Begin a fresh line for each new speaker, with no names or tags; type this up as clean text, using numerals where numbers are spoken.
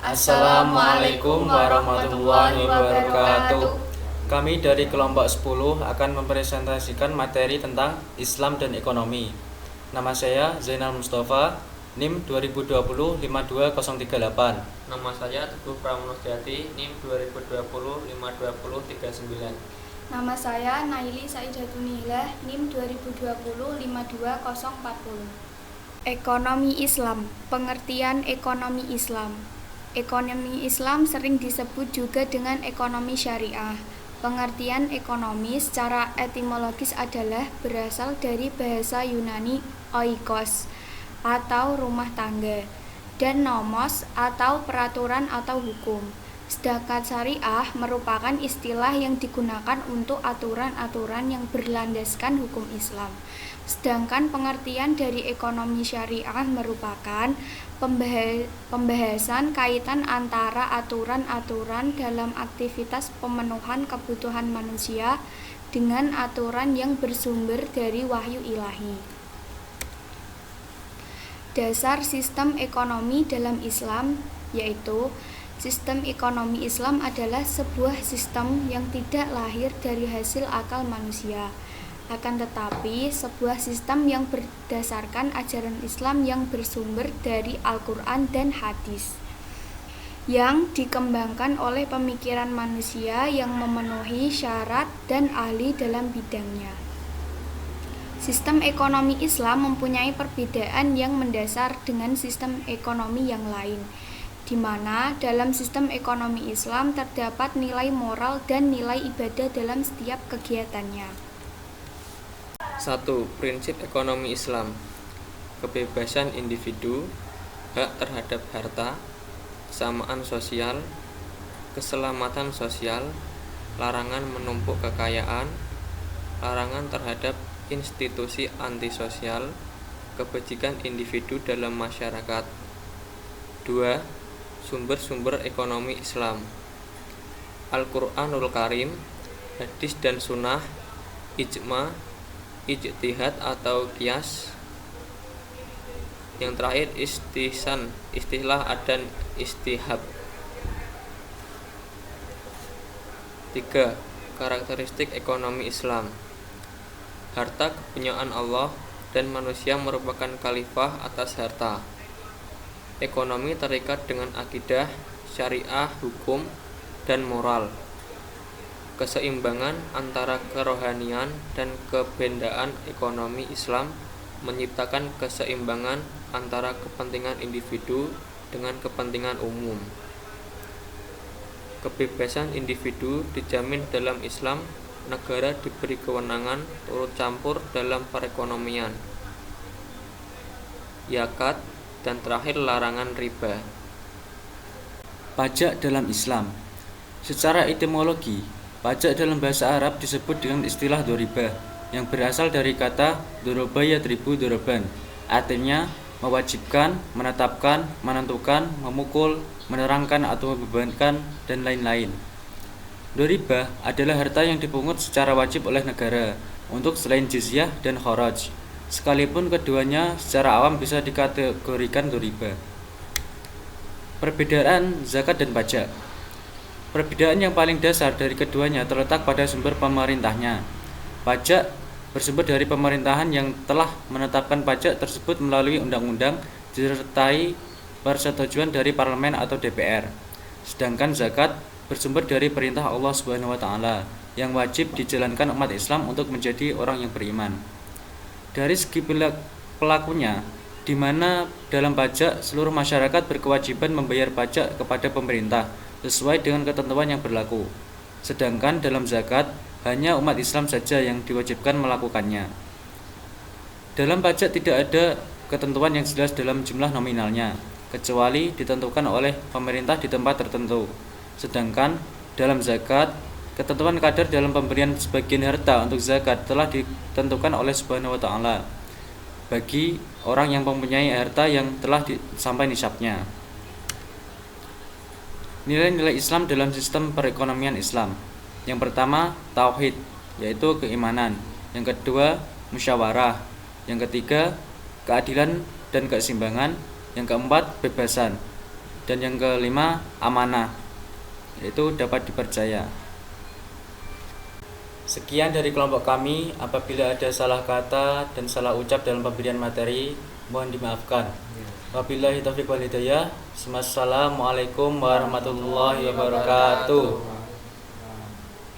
Assalamualaikum warahmatullahi wabarakatuh. Kami dari kelompok 10 akan mempresentasikan materi tentang Islam dan ekonomi. Nama saya Zainal Mustafa, NIM 2020-52038.
Nama saya Teguh Pramonostiati, NIM 2020-52039.
Nama saya Naili Saidatunihlah, NIM 2020-52040. Ekonomi Islam. Pengertian ekonomi Islam. Ekonomi Islam sering disebut juga dengan ekonomi syariah. Pengertian ekonomi secara etimologis adalah berasal dari bahasa Yunani oikos atau rumah tangga dan nomos atau peraturan atau hukum. Sedangkan syariah merupakan istilah yang digunakan untuk aturan-aturan yang berlandaskan hukum Islam. Sedangkan pengertian dari ekonomi syariah merupakan pembahasan kaitan antara aturan-aturan dalam aktivitas pemenuhan kebutuhan manusia dengan aturan yang bersumber dari wahyu ilahi. Dasar sistem ekonomi dalam Islam yaitu sistem ekonomi Islam adalah sebuah sistem yang tidak lahir dari hasil akal manusia, akan tetapi sebuah sistem yang berdasarkan ajaran Islam yang bersumber dari Al-Quran dan hadis, yang dikembangkan oleh pemikiran manusia yang memenuhi syarat dan ahli dalam bidangnya. Sistem ekonomi Islam mempunyai perbedaan yang mendasar dengan sistem ekonomi yang lain, di mana dalam sistem ekonomi Islam terdapat nilai moral dan nilai ibadah dalam setiap kegiatannya.
1. Prinsip ekonomi Islam: kebebasan individu, hak terhadap harta, kesamaan sosial, keselamatan sosial, larangan menumpuk kekayaan, larangan terhadap institusi antisosial, kebajikan individu dalam masyarakat. 2. Sumber-sumber ekonomi Islam: Al-Quranul Karim, hadis dan sunnah, ijma, ijtihad atau qiyas. Yang terakhir istihsan, istilah dan istihab. 3. Karakteristik ekonomi Islam: harta kepunyaan Allah dan manusia merupakan khalifah atas harta. Ekonomi terikat dengan akidah, syariah, hukum, dan moral. Keseimbangan antara kerohanian dan kebendaan ekonomi Islam menciptakan keseimbangan antara kepentingan individu dengan kepentingan umum. Kebebasan individu dijamin dalam Islam, negara diberi kewenangan turut campur dalam perekonomian. Zakat, dan terakhir larangan riba.
Pajak dalam Islam. Secara etimologi, pajak dalam bahasa Arab disebut dengan istilah doriba, yang berasal dari kata doroba yadribu doroban, artinya mewajibkan, menetapkan, menentukan, memukul, menerangkan atau membebankan, dan lain-lain. Doriba adalah harta yang dipungut secara wajib oleh negara untuk selain jizyah dan kharaj, sekalipun keduanya secara awam bisa dikategorikan doriba. Perbedaan zakat dan pajak. Perbedaan yang paling dasar dari keduanya terletak pada sumber pemerintahnya. Pajak bersumber dari pemerintahan yang telah menetapkan pajak tersebut melalui undang-undang disertai persetujuan dari parlemen atau DPR. Sedangkan zakat bersumber dari perintah Allah Subhanahu wa taala yang wajib dijalankan umat Islam untuk menjadi orang yang beriman. Dari segi pelakunya, di mana dalam pajak seluruh masyarakat berkewajiban membayar pajak kepada pemerintah sesuai dengan ketentuan yang berlaku. Sedangkan dalam zakat, hanya umat Islam saja yang diwajibkan melakukannya. Dalam pajak tidak ada ketentuan yang jelas dalam jumlah nominalnya, kecuali ditentukan oleh pemerintah di tempat tertentu. Sedangkan dalam zakat, ketentuan kadar dalam pemberian sebagian harta untuk zakat telah ditentukan oleh Subhanahu wa taala bagi orang yang mempunyai harta yang telah sampai nisabnya. Nilai-nilai Islam dalam sistem perekonomian Islam. Yang pertama, tauhid, yaitu keimanan. Yang kedua, musyawarah. Yang ketiga, keadilan dan keseimbangan. Yang keempat, bebasan. Dan yang kelima, amanah, yaitu dapat dipercaya. Sekian dari kelompok kami. Apabila ada salah kata dan salah ucap dalam pemberian materi, mohon dimaafkan. Wabillahi taufiq wal hidayah. Wassalamualaikum warahmatullahi wabarakatuh.